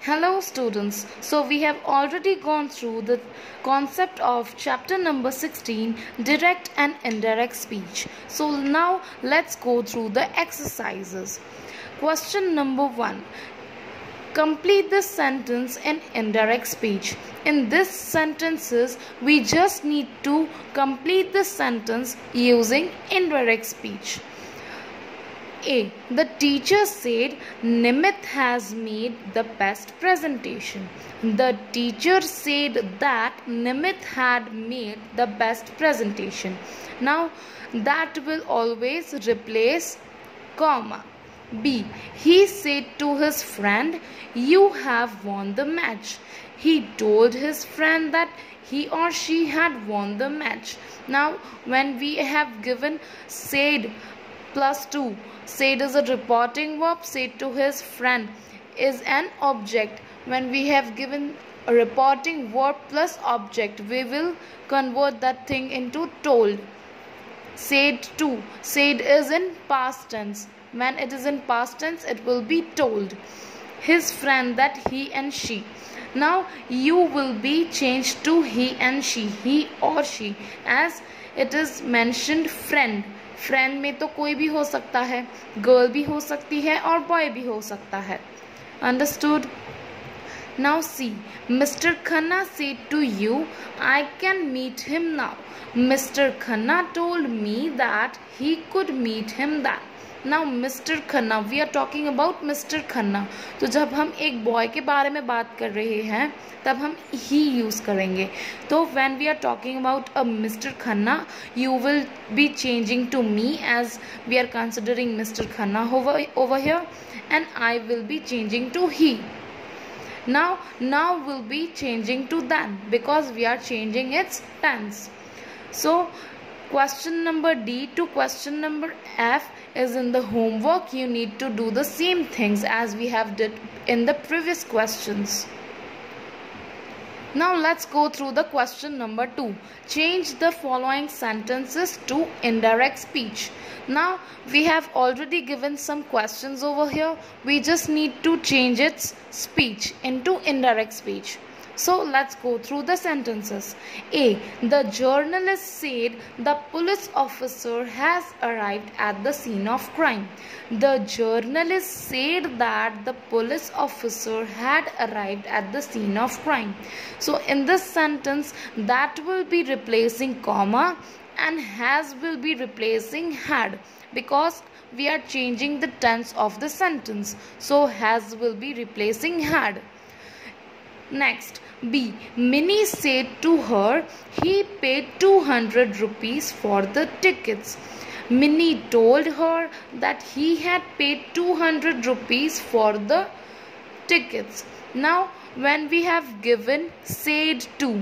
Hello students, so we have already gone through the concept of chapter number 16, direct and indirect speech. So now let's go through the exercises. Question number 1. Complete the sentence in indirect speech. In this sentences, we just need to complete the sentence using indirect speech. A. The teacher said Nimit has made the best presentation. The teacher said that Nimit had made the best presentation. Now that will always replace comma. B. He said to his friend, "You have won the match." He told his friend that he or she had won the match. Now when we have given said plus 2, said is a reporting verb, said to his friend is an object. When we have given a reporting verb plus object, we will convert that thing into told. Said to, said is in past tense. When it is in past tense, it will be told. His friend, that he and she. Now you will be changed to he and she, he or she, as it is mentioned friend. Friend में तो कोई भी हो सकता है, girl भी हो सकती है और बॉय भी हो सकता है. Understood. Now see. Mister Khanna said to you, I can meet him now. Mister Khanna told me that he could meet him that. Now mister Khanna, we are talking about mister Khanna. तो जब हम एक बॉय के बारे में बात कर रहे हैं तब हम ही यूज़ करेंगे. तो when we are talking about a mister Khanna, you will be changing to me as we are considering mister Khanna over here, and I will be changing to he. Now will be changing to then because we are changing its tense. So question number D to question number F is in the homework. You need to do the same things as we have did in the previous questions. Now let's go through the question number 2. Change the following sentences to indirect speech. Now we have already given some questions over here. We just need to change its speech into indirect speech. So let's go through the sentences. A. The journalist said the police officer has arrived at the scene of crime. The journalist said that the police officer had arrived at the scene of crime. So in this sentence, that will be replacing comma and has will be replacing had, because we are changing the tense of the sentence. So has will be replacing had. Next, B. Minnie said to her he paid 200 rupees for the tickets. Minnie told her that he had paid 200 rupees for the tickets. Now when we have given said to,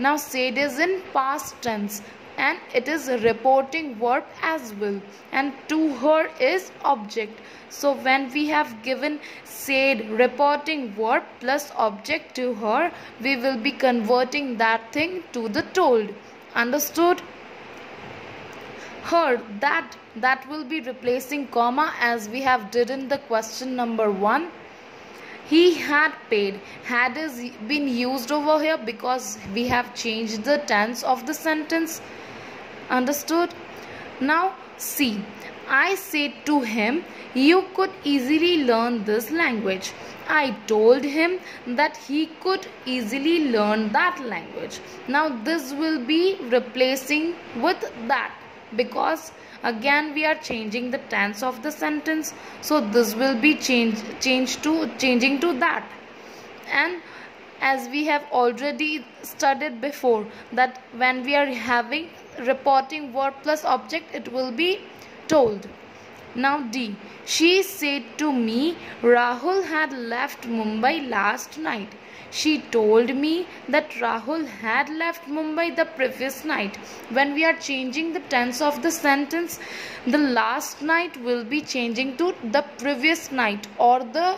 now said is in past tense and it is a reporting verb as well, and to her is object. So when we have given said reporting verb plus object to her, we will be converting that thing to the told. Understood? Her, that will be replacing comma as we have did in the question number 1. He had paid. Had is been used over here because we have changed the tense of the sentence. Understood? Now C. I said to him, you could easily learn this language. I told him that he could easily learn that language. Now this will be replacing with that because again we are changing the tense of the sentence. So this will be changing to that. And as we have already studied before, that when we are having reporting verb plus object, it will be told. Now D. She said to me Rahul had left Mumbai last night. She told me that Rahul had left Mumbai the previous night. When we are changing the tense of the sentence, the last night will be changing to the previous night or the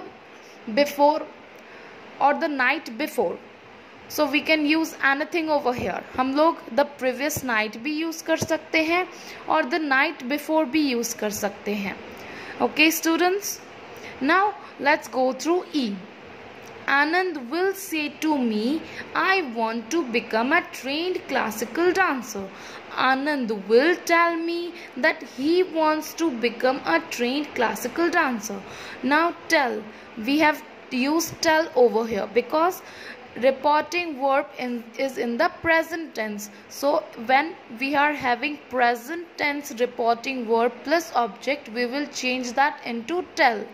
before or the night before. So we can use anything over here. हम लोग the previous night भी use कर सकते हैं और the night before भी use कर सकते हैं. Okay students? Now let's go through E. Anand will say to me, I want to become a trained classical dancer. Anand will tell me that he wants to become a trained classical dancer. Now tell, we have used tell over here because reporting verb is in the present tense. So when we are having present tense reporting verb plus object, we will change that into tell.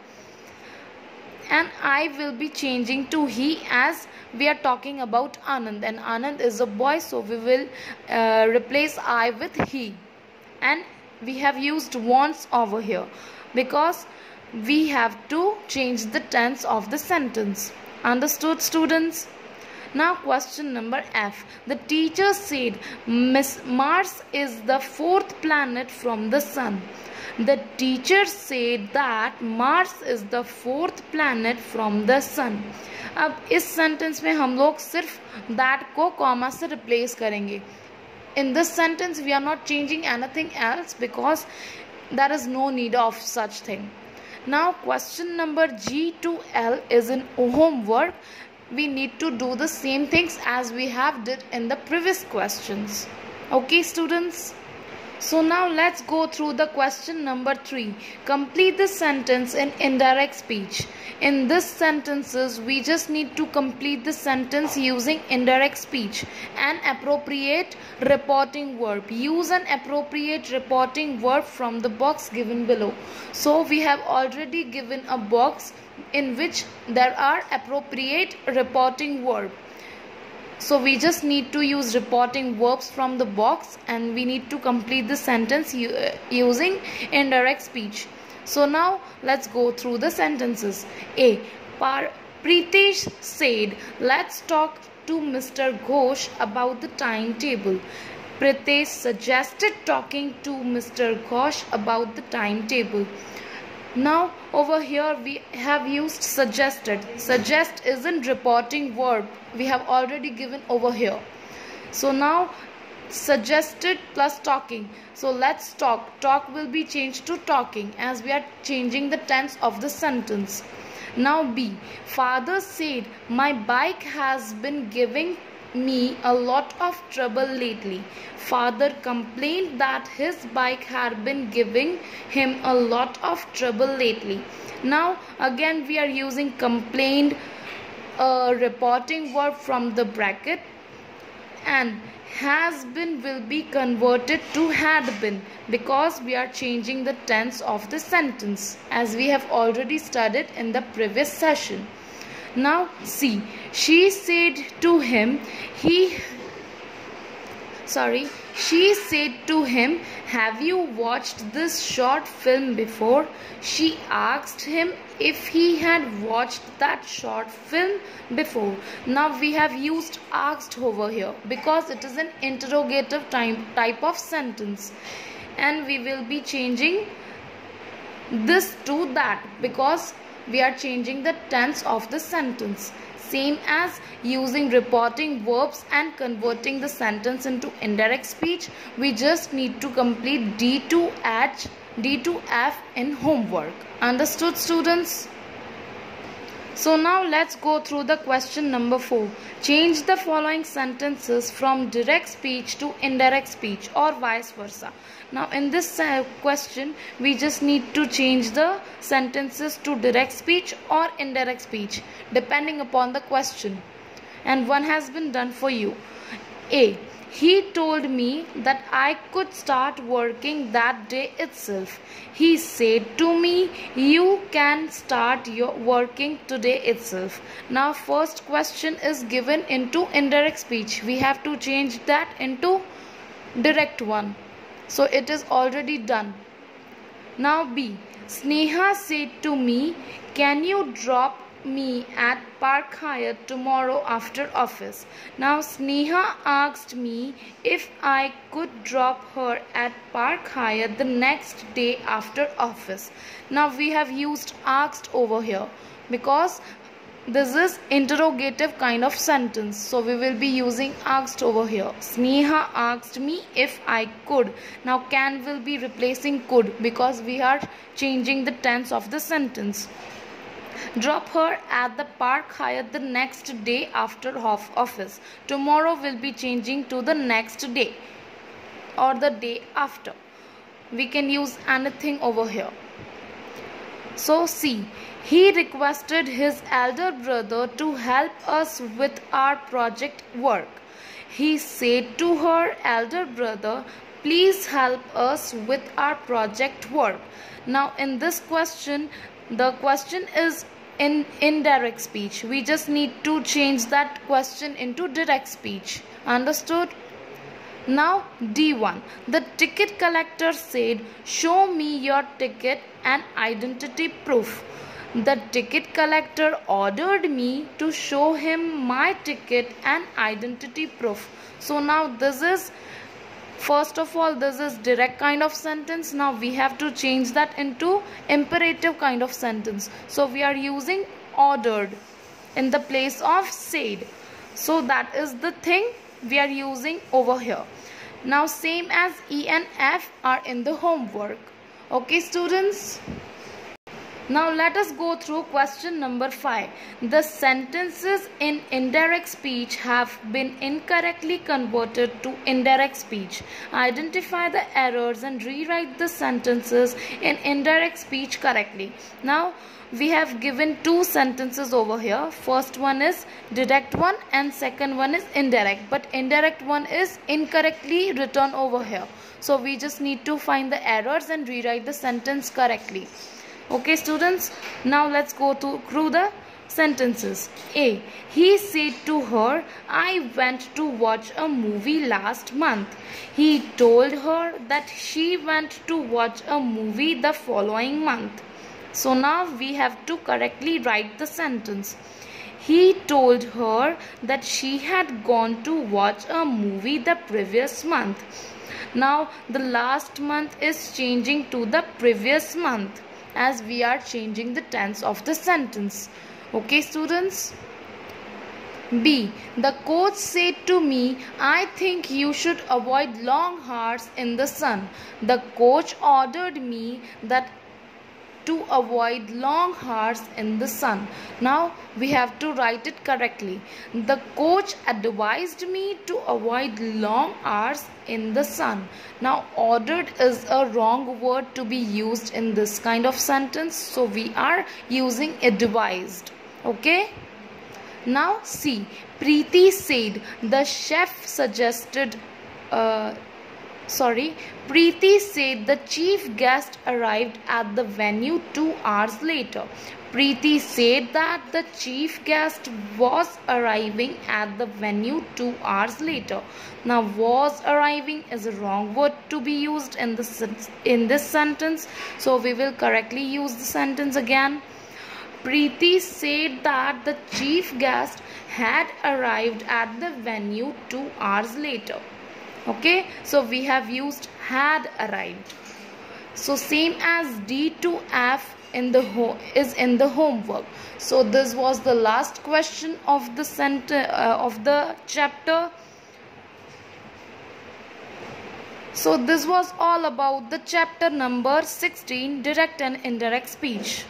And I will be changing to he, as we are talking about Anand, and Anand is a boy, so we will replace I with he. And we have used wants over here because we have to change the tense of the sentence. Understood, students? Now question number F. The teacher said Mars is the fourth planet from the sun. The teacher said that Mars is the fourth planet from the sun. अब इस sentence में हम लोग सिर्फ that को comma से replace करेंगे. In this sentence we are not changing anything else because there is no need of such thing. Now question number G to L is in homework. We need to do the same things as we have did in the previous questions. Okay, students? So now let's go through the question number 3. Complete the sentence in indirect speech. In this sentences, we just need to complete the sentence using indirect speech. An appropriate reporting verb. Use an appropriate reporting verb from the box given below. So we have already given a box in which there are appropriate reporting verb. So we just need to use reporting verbs from the box, and we need to complete the sentence using indirect speech. So now let's go through the sentences. A. Pritesh said, let's talk to Mr. Ghosh about the timetable. Pritesh suggested talking to Mr. Ghosh about the timetable. Now over here we have used suggested. Suggest isn't reporting verb. We have already given over here. So now suggested plus talking. So let's talk. Talk will be changed to talking as we are changing the tense of the sentence. Now B. Father said, my bike has been giving me a lot of trouble lately. Father complained that his bike had been giving him a lot of trouble lately. Now again we are using complained, reporting verb from the bracket, and has been will be converted to had been because we are changing the tense of the sentence as we have already studied in the previous session. Now C. She said to him, she said to him, have you watched this short film before? She asked him if he had watched that short film before. Now we have used asked over here because it is an interrogative type of sentence, and we will be changing this to that because we are changing the tense of the sentence. Same as using reporting verbs and converting the sentence into indirect speech, we just need to complete D to F in homework. Understood, students? So now let's go through the question number 4. Change the following sentences from direct speech to indirect speech or vice versa. Now in this question, we just need to change the sentences to direct speech or indirect speech depending upon the question. And one has been done for you. A. He told me that I could start working that day itself. He said to me, you can start your working today itself. Now first question is given into indirect speech. We have to change that into direct one. So it is already done. Now B. Sneha said to me, can you drop me at Park Hyatt tomorrow after office? Now Sneha asked me if I could drop her at Park Hyatt the next day after office. Now we have used asked over here because this is interrogative kind of sentence, so we will be using asked over here. Sneha asked me if I could. Now can will be replacing could because we are changing the tense of the sentence. Drop her at the Park Hyatt the next day after office. Tomorrow will be changing to the next day or the day after. We can use anything over here. So C. He requested his elder brother to help us with our project work. He said to her elder brother, please help us with our project work. Now in this question, the question is in indirect speech. We just need to change that question into direct speech. Understood? Now D1. The ticket collector said, show me your ticket and identity proof. The ticket collector ordered me to show him my ticket and identity proof. So now this is, first of all, this is direct kind of sentence. Now we have to change that into imperative kind of sentence. So we are using ordered in the place of said. So that is the thing we are using over here. Now same as E and F are in the homework. Okay students? Now let us go through question number 5. The sentences in indirect speech have been incorrectly converted to indirect speech. Identify the errors and rewrite the sentences in indirect speech correctly. Now we have given two sentences over here. First one is direct one and second one is indirect. But indirect one is incorrectly written over here. So we just need to find the errors and rewrite the sentence correctly. Okay students, now let's go through the sentences. A. He said to her, I went to watch a movie last month. He told her that she went to watch a movie the following month. So now we have to correctly write the sentence. He told her that she had gone to watch a movie the previous month. Now the last month is changing to the previous month, as we are changing the tense of the sentence. Okay students? B. The coach said to me, I think you should avoid long hours in the sun. The coach ordered me that to avoid long hours in the sun. Now we have to write it correctly. The coach advised me to avoid long hours in the sun. Now ordered is a wrong word to be used in this kind of sentence, so we are using advised. Okay? Now C. Preeti said, the chef suggested Preeti said the chief guest arrived at the venue 2 hours later. Preeti said that the chief guest was arriving at the venue 2 hours later. Now was arriving is a wrong word to be used in this sentence. So we will correctly use the sentence again. Preeti said that the chief guest had arrived at the venue 2 hours later. Okay, so we have used had arrived. So same as D to F is in the homework. So this was the last question of the chapter. So this was all about the chapter number 16, direct and indirect speech.